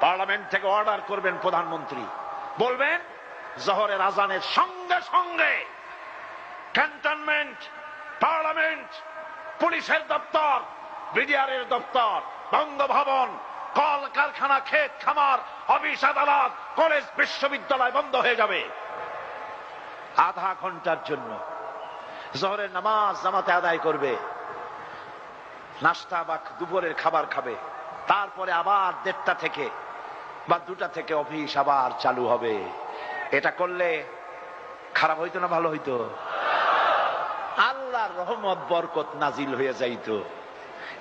Parliament থেকে order করবেন প্রধানমন্ত্রী, বলবেন জোহরের আজানের সঙ্গে সঙ্গে ক্যান্টনমেন্ট, পার্লামেন্ট, পুলিশের দপ্তর, বিডিআরের দপ্তর, বঙ্গভবন, কল কারখানা, ক্ষেত খামার, অফিস আদালত, কলেজ বিশ্ববিদ্যালয় বন্ধ হয়ে যাবে আধা ঘন্টার জন্য। জোহরের নামাজ জামাতে আদায় করবে, নাস্তা বা দুপুরের খাবার খাবে, তারপরে আবার 1:30 থেকে বা 2টা থেকে অফিস আবার চালু হবে। এটা করলে খারাপ হইতো না ভালো হইতো? আল্লাহর রহমত বরকত নাজিল হয়ে যাইতো।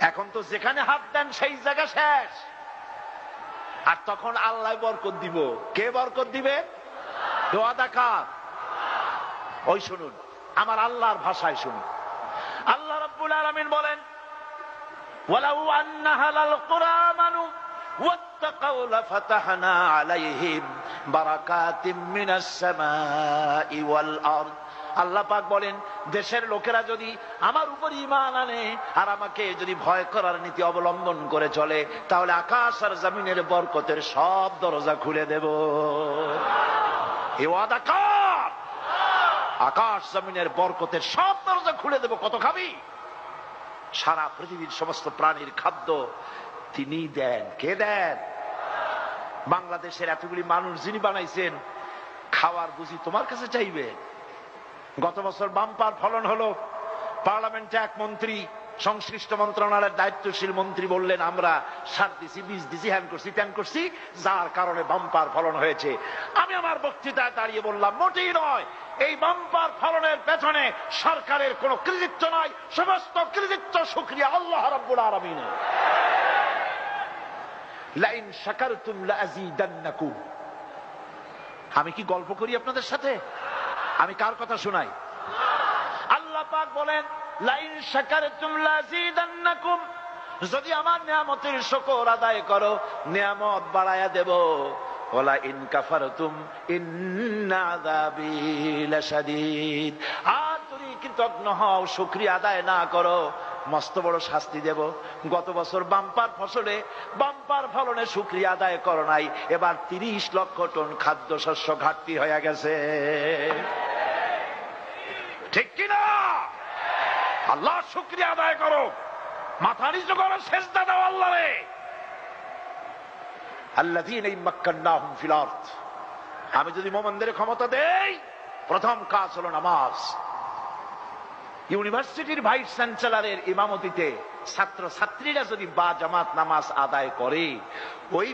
এখন তো যেখানে হাত দেন সেই জায়গা শেষ। আর তখন আল্লাহ বরকত দিব। কে বরকত দিবে? ওয়াদা কার? ওই শুনুন, আমার আল্লাহর ভাষায় শুনুন। আল্লাহ রাব্বুল আলামিন বলেন, ওয়ালাউ আন্না হালাল কুরআমানু ওয়াত্তাকাউ লাফাতাহনা আলাইহিম বারাকাতিম মিনাস সামাই ওয়াল আরদ। আল্লাহ পাক বলেন, দেশের লোকেরা যদি আমার উপর ঈমান আনে আর আমাকে যদি ভয় করার নীতি অবলম্বন করে চলে, তাহলে আকাশ আর জমিনের বরকতের সব দরজা খুলে দেব। এই ওয়াদা কার? আকাশ জমিনের বরকতের সব দরজা খুলে দেব। কত খাবি? সারা পৃথিবীর সমস্ত প্রাণীর খাদ্য তিনি দেন। কে দেন? বাংলাদেশের এতগুলি মানুষ যিনি বানাইছেন, খাওয়ার বুঝি তোমার কাছে চাইবে? গত বছর বাম্পার ফলন হলো। পার্লামেন্টে এক মন্ত্রী, সংশ্লিষ্ট মন্ত্রণালয়ের দায়িত্বশীল মন্ত্রী বললেন, আমরা সার দিছি, বীজ দিছি, হ্যান করছি, ত্যান করছি, যার কারণে বাম্পার ফলন হয়েছে। আমি আমার বক্তৃতায় দাঁড়িয়ে বললাম, মোটেই নয়। এই বাম্পার ফলনের পেছনে সরকারের কোন কৃতিত্ব নয়, সমস্ত কৃতিত্ব শুকরিয়া আল্লাহ রাব্বুল আলামিনের। লাইন শাকারতুম লাযীদান্নাকুম। আমি কি গল্প করি আপনাদের সাথে? আমি কার কথা শোনাই? আল্লাহ পাক বলেন, লাইন শাকারতুম লাযীদান্নাকুম, যদি আমার নিয়ামতের শুকর আদায় করো নিয়ামত বাড়ায়া দেব। ওয়ালা ইন কাফারতুম ইন্না আযাবী লাশাদীদ, আর যদি কৃতজ্ঞ হও, শুকরিয়া আদায় না করো, মস্ত বড় শাস্তি দেব। গত বছর বাম্পার ফসলে, বাম্পার ফলনে শুকরিয়া আদায় করো নাই, এবার 30 লক্ষ টন খাদ্যশস্য ঘাটতি হয়ে গেছে। ঠিক কিনা? আল্লাহ শুকরিয়া আদায় করো, মাথা নিচু করো, সেজদা দাও আল্লাহরে। আল্লাযীনা ইম্মাক্কান্নাহুম ফিল আরদ, আমি যদি মুমিনদের ক্ষমতা দেই, প্রথম কাজ হলো নামাজ। ইউনিভার্সিটির ভাইস চ্যান্সেলরের ইমামতিতে ছাত্র ছাত্রীরা যদি বা জামাত নামাজ আদায় করে, ওই